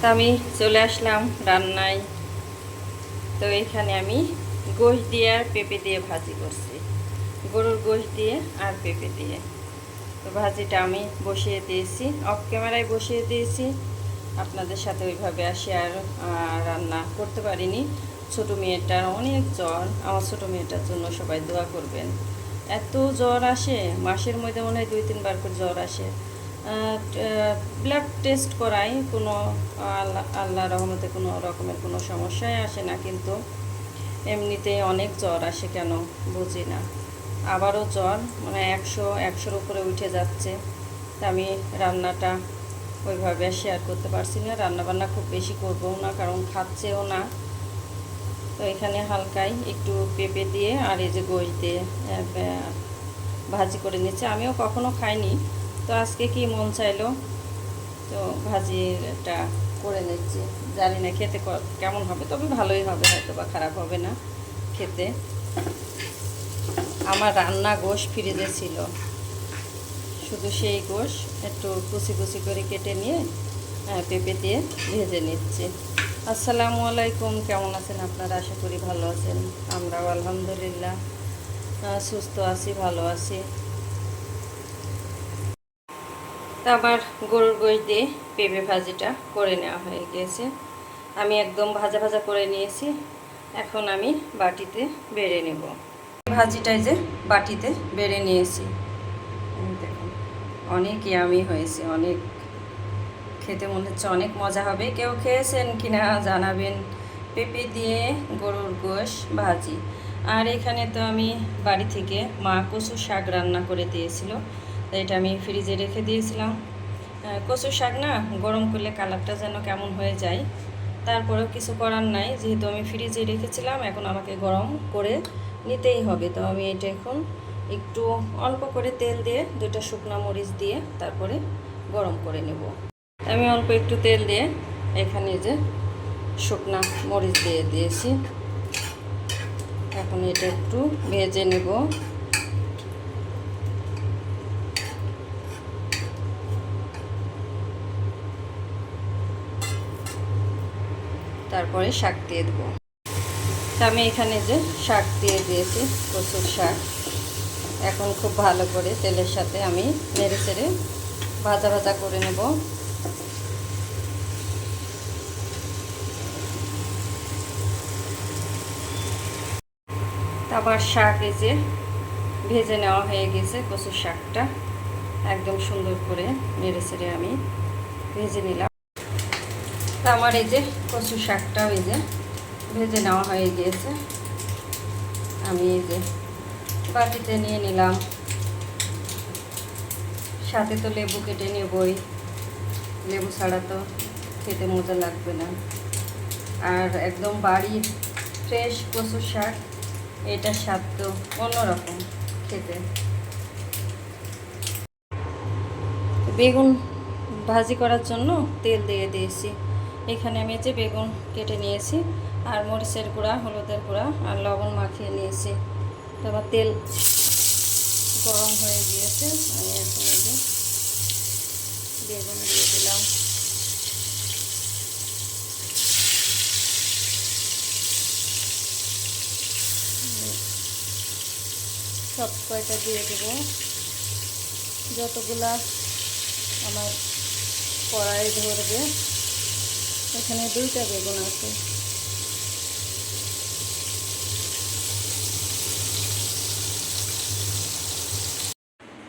তো আমি চলে আসলাম রান্নায়। তো এখানে আমি গোশ দিয়ে আর পেঁপে দিয়ে ভাজি করছি, গরুর গোশ দিয়ে আর পেঁপে দিয়ে। তো ভাজিটা আমি বসিয়ে দিয়েছি, অফ ক্যামেরায় বসিয়ে দিয়েছি। আপনাদের সাথে ওইভাবে আসি আর রান্না করতে পারিনি। ছোটো মেয়েটার অনেক জ্বর, আমার ছোটো মেয়েটার জন্য সবাই দোয়া করবেন। এত জ্বর আসে, মাসের মধ্যে মনে হয় 2-3 বার করে জ্বর আসে। ব্লাড টেস্ট করাই, কোনো আল্লাহ রহমতে কোনো রকমের কোনো সমস্যাই আসে না, কিন্তু এমনিতেই অনেক জ্বর আসে, কেন বুঝি না। আবারও জ্বর, মানে 100-100-র উপরে উঠে যাচ্ছে। তা আমি রান্নাটা ওইভাবে শেয়ার করতে পারছি না, রান্নাবান্না খুব বেশি করবও না, কারণ খাচ্ছেও না। তো এখানে হালকাই একটু পেঁপে দিয়ে আর এই যে গোশ দিয়ে ভাজি করে নিচ্ছে। আমিও কখনো খাইনি, তো আজকে কি মন চাইলো, তো ভাজিটা করে নিচ্ছি। জানি না খেতে কেমন হবে, তবে ভালোই হবে, হয়তো বা খারাপ হবে না খেতে। আমার রান্না গোশ ফ্রিজে ছিল, শুধু সেই গোশ একটু কুচি কুচি করে কেটে নিয়ে পেঁপে দিয়ে ভেজে নিচ্ছি। আসসালামু আলাইকুম, কেমন আছেন আপনারা? আশা করি ভালো আছেন। আমরাও আলহামদুলিল্লাহ সুস্থ আছি, ভালো আছি। তা আমার গরুর গোশ দিয়ে পেঁপে ভাজিটা করে নেওয়া হয়ে গিয়েছে। আমি একদম ভাজা ভাজা করে নিয়েছি। এখন আমি বাটিতে বেড়ে নেব। ভাজিটাই যে বাটিতে বেড়ে নিয়েছি, দেখুন অনেক ইয়ামি হয়েছে, অনেক খেতে মনে হচ্ছে অনেক মজা হবে। কেউ খেয়েছেন কিনা জানাবেন। পেঁপে দিয়ে গরুর গোশ ভাজি। আর এখানে তো আমি বাড়ি থেকে মা কচু শাক রান্না করে দিয়েছিল, তো এটা আমি ফ্রিজে রেখে দিয়েছিলাম। কচু শাক না গরম করলে কালারটা যেন কেমন হয়ে যায়, তারপরেও কিছু করার নাই, যেহেতু আমি ফ্রিজে রেখেছিলাম, এখন আমাকে গরম করে নিতেই হবে। তো আমি এটা এখন একটু অল্প করে তেল দিয়ে 2টা শুকনো মরিচ দিয়ে তারপরে গরম করে নেব। আমি অল্প একটু তেল দিয়ে এখানে যে শুকনো মরিচ দিয়ে দিয়েছি। এখন এটা একটু ভেজে নেব। তারপরে শাক দিয়ে দেবো। তা আমি এখানে যে শাক দিয়ে দিয়েছি, কচুর শাক। এখন খুব ভালো করে তেলের সাথে আমি নেড়ে চেড়ে ভাজা ভাজা করে নেব। আবার শাক এই যে ভেজে নেওয়া হয়ে গেছে, কচুর শাকটা একদম সুন্দর করে নেড়ে চেড়ে আমি ভেজে নিলাম। তা আমার এই যে কচুর শাকটাও এই যে ভেজে নেওয়া হয়ে গিয়েছে। আমি এই যে বাটিতে নিয়ে নিলাম, সাথে তো লেবু কেটে নেবই, লেবু ছাড়া তো খেতে মজা লাগবে না। আর একদম বাড়ির ফ্রেশ কচুর শাক, এটার স্বাদ তো অন্যরকম খেতে। বেগুন ভাজি করার জন্য তেল দিয়ে দিয়েছি। এখানে আমি যে বেগুন কেটে নিয়েছি আর মরিচের গুঁড়া, হলুদের গুঁড়া আর লবণ মাখিয়ে নিয়েছি। তারপর তেল গরম হয়ে গিয়েছে, আমি এখন এই যে বেগুন দিয়ে দিলাম। সব কয়টা দিয়ে দেব, যতগুলা আমার কড়াই ধরবে। এখানে 2টা বেগুন আছে।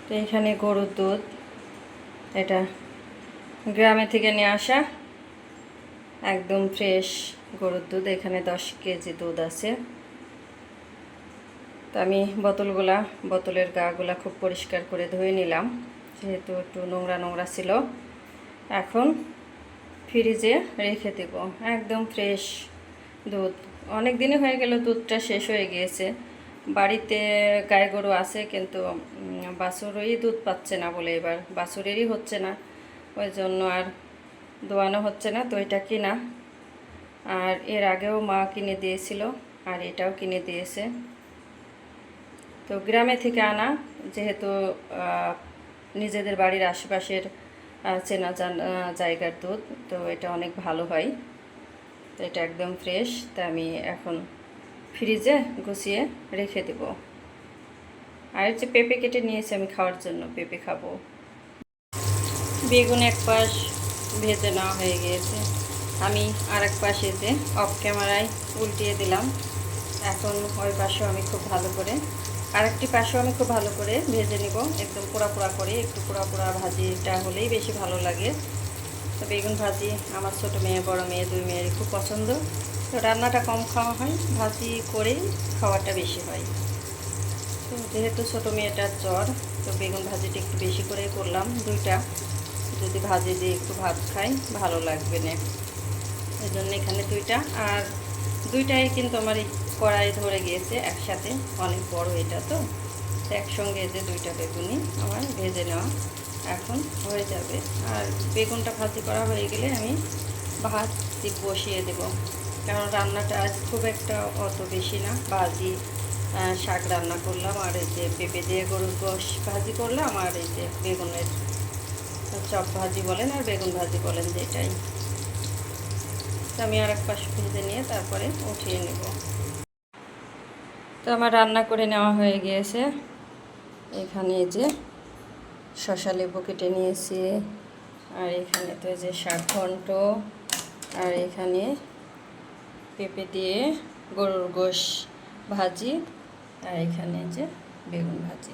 তো এখানে গরুর দুধ, এটা গ্রামে থেকে নিয়ে আসা একদম ফ্রেশ গরুর দুধ। এখানে 10 কেজি দুধ আছে। তো আমি বোতলের গাগুলা খুব পরিষ্কার করে ধুয়ে নিলাম, যেহেতু একটু নোংরা নোংরা ছিল। এখন ফ্রিজে রেখে দেব। একদম ফ্রেশ দুধ, অনেক দিনই হয়ে গেল, দুধটা শেষ হয়ে গিয়েছে। বাড়িতে গাই গরু আছে, কিন্তু বাছুরই দুধ পাচ্ছে না বলে এবার বাছুরেরই হচ্ছে না, ওই জন্য আর দোয়ানো হচ্ছে না। তো এটা কিনা, আর এর আগেও মা কিনে দিয়েছিল, আর এটাও কিনে দিয়েছে। তো গ্রামে থেকে আনা, যেহেতু নিজেদের বাড়ির আশেপাশের চেনা জানা জায়গার দুধ, তো এটা অনেক ভালো হয়। তো এটা একদম ফ্রেশ। তা আমি এখন ফ্রিজে গুছিয়ে রেখে দেব। আর যে পেঁপে কেটে নিয়েছি আমি খাওয়ার জন্য, পেঁপে খাবো। বেগুন এক পাশ ভেজে নেওয়া হয়ে গিয়েছে, আমি আর এক পাশে যে অফ ক্যামেরায় উল্টিয়ে দিলাম। এখন ওই পাশেও আমি খুব ভালো করে, আরেকটি পাশেও আমি খুব ভালো করে ভেজে নিব, একদম পোড়া পোড়া করে। একটু পোড়া পোড়া ভাজিটা হলেই বেশি ভালো লাগে। তো বেগুন ভাজি আমার ছোটো মেয়ে বড় মেয়ে দুই মেয়েরই খুব পছন্দ। তো রান্নাটা কম খাওয়া হয়, ভাজি করেই খাওয়াটা বেশি হয়। তো যেহেতু ছোটো মেয়েটার জ্বর, তো বেগুন ভাজিটা একটু বেশি করেই করলাম। দুইটা যদি ভাজি দিয়ে একটু ভাত খাই ভালো লাগবে না, এই জন্য এখানে দুইটা। আর দুইটাই কিন্তু আমার এই কড়াই ধরে গিয়েছে একসাথে, অনেক বড় এটা। তো একসঙ্গে যে দুইটা বেগুনই আমার ভেজে নেওয়া এখন হয়ে যাবে। আর বেগুনটা ভাজি করা হয়ে গেলে আমি ভাত বসিয়ে দেব, কারণ রান্নাটা আজ খুব একটা অত বেশি না। ভাজি শাক রান্না করলাম, আর এই যে পেঁপে দিয়ে গরুর গোশ ভাজি করলাম, আর এই যে বেগুনের চপ ভাজি বলেন আর বেগুন ভাজি বলেন, যেটাই। তো আমি আর এক পাশ ভেজে নিয়ে তারপরে উঠিয়ে নেব। তো আমার রান্না করে নেওয়া হয়ে গিয়েছে। এখানে যে শসা লেবু কেটে নিয়েছি, আর এখানে তো যে শাক ঘন্ট, আর এখানে পেঁপে দিয়ে গরুর গোশ ভাজি, আর এখানে যে বেগুন ভাজি।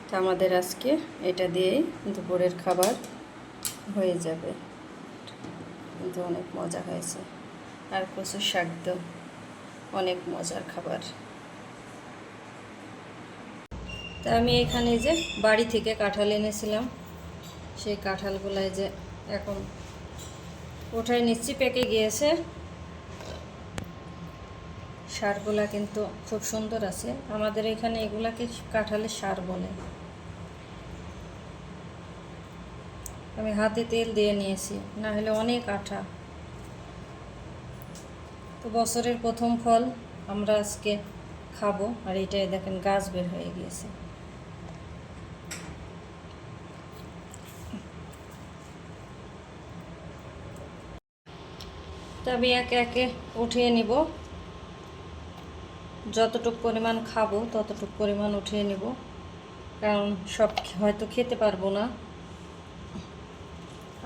তো আমাদের আজকে এটা দিয়েই দুপুরের খাবার হয়ে যাবে, কিন্তু অনেক মজা হয়েছে। আর কচুর শাক তো অনেক মজার খাবার। তা আমি এখানে যে বাড়ি থেকে কাঁঠাল এনেছিলাম, সেই কাঁঠালগুলাই যে এখন ওঠায় নিচ্ছি, পেকে গিয়েছে। সারগুলা কিন্তু খুব সুন্দর আছে, আমাদের এখানে এগুলাকে কাঁঠালের সার বলে। আমি হাতে তেল দিয়ে নিয়েছি, না হলে অনেক আঠা। তো বছরের প্রথম ফল আমরা আজকে খাবো, আর এটাই দেখেন গাছ বের হয়ে গিয়েছে। তো আমি একে একে উঠিয়ে নিব, যতটুক পরিমাণ খাবো ততটুক পরিমাণ উঠিয়ে নিব, কারণ সব হয়তো খেতে পারবো না।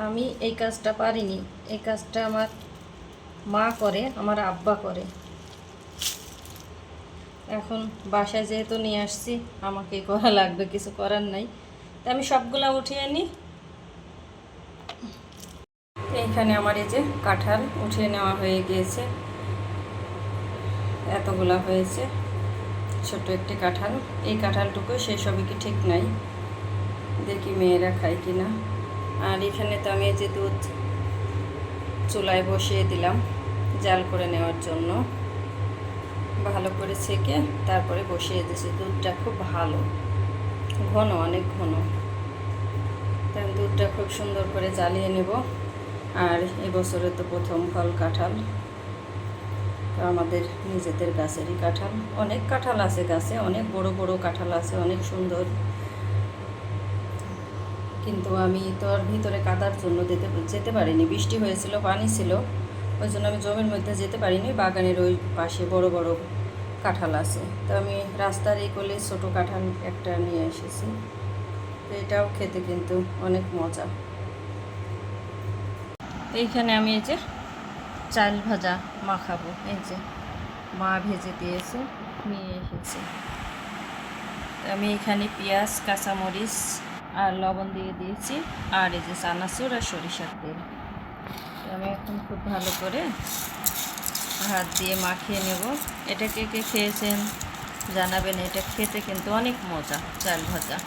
আমি এই কাজটা পারিনি, এই কাজটা আমার মা করে, আমার আব্বা করে। এখন বাসায় যেহেতু নিয়ে আসছি, আমাকে করা লাগবে, কিছু করার নাই। তো আমি সবগুলা উঠিয়ে নিই। এইখানে আমার এই যে কাঁঠাল উঠিয়ে নেওয়া হয়ে গিয়েছে, এতগুলা হয়েছে, ছোট্ট একটি কাঁঠাল। এই কাঁঠালটুকু সেই সবই কি ঠিক নাই, দেখি মেয়েরা খায় কিনা। আর এখানে তো আমি এই যে দুধ চুলায় বসিয়ে দিলাম জাল করে নেওয়ার জন্য, ভালো করে ছেঁকে তারপরে বসিয়ে দিয়েছি। দুধটা খুব ভালো, ঘন, অনেক ঘন। তাই দুধটা খুব সুন্দর করে জ্বালিয়ে নেব। আর এবছরে তো প্রথম ফল কাঁঠাল, তো আমাদের নিজেদের গাছেরই কাঁঠাল। অনেক কাঁঠাল আছে গাছে, অনেক বড় বড় কাঁঠাল আছে, অনেক সুন্দর। কিন্তু আমি তো আর ভিতরে কাদার জন্য যেতে পারিনি, বৃষ্টি হয়েছিল, পানি ছিল, ওই জন্য আমি জমির মধ্যে যেতে পারিনি। বাগানের ওই পাশে বড় বড় কাঁঠাল আছে, তো আমি রাস্তার এই কোলে ছোটো কাঁঠাল একটা নিয়ে এসেছি। তো এটাও খেতে কিন্তু অনেক মজা। এইখানে আমি এই যে চাল ভাজা মাখাবো, এই যে মা ভেজে দিয়েছে, নিয়ে এসেছে। আমি এখানে পেঁয়াজ, কাঁচামরিচ আর লবণ দিয়ে দিয়েছি, আর এই যে চানাচুর আর সরিষার তেল। আমি এখন খুব ভালো করে হাত দিয়ে মাখিয়ে নেব। এটা কে কে খেয়েছেন জানাবেন, এটা খেতে কিন্তু অনেক মজা চাল ভাজা।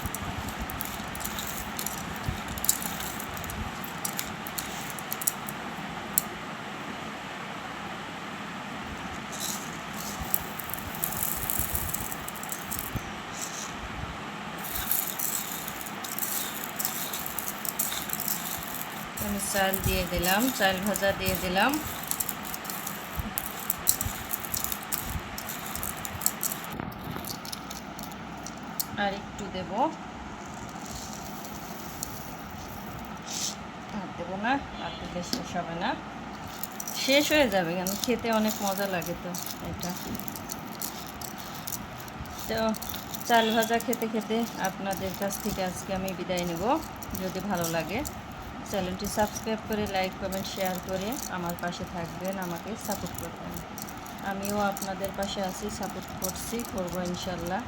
আমি চাল দিয়ে দিলাম, চাল ভাজা দিয়ে দিলাম। আর একটু দেব, আর দেবো না, আর দিলে শেষ হবে না, শেষ হয়ে যাবে কেন, খেতে অনেক মজা লাগে তো এটা। তো চাল ভাজা খেতে খেতে আপনাদের কাছ থেকে আজকে আমি বিদায় নেব। যদি ভালো লাগে চ্যানেলটি সাবস্ক্রাইব করে লাইক কমেন্ট শেয়ার করে আমার পাশে থাকবেন, আমাকে সাপোর্ট করবেন। আমিও আপনাদের পাশে আছি, সাপোর্ট করব ইনশাল্লাহ।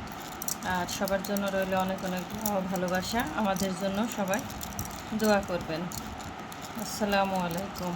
আর সবার জন্য রইল অনেক অনেক ভালোবাসা, আমাদের জন্য সবাই দোয়া করবেন। আসসালামু আলাইকুম।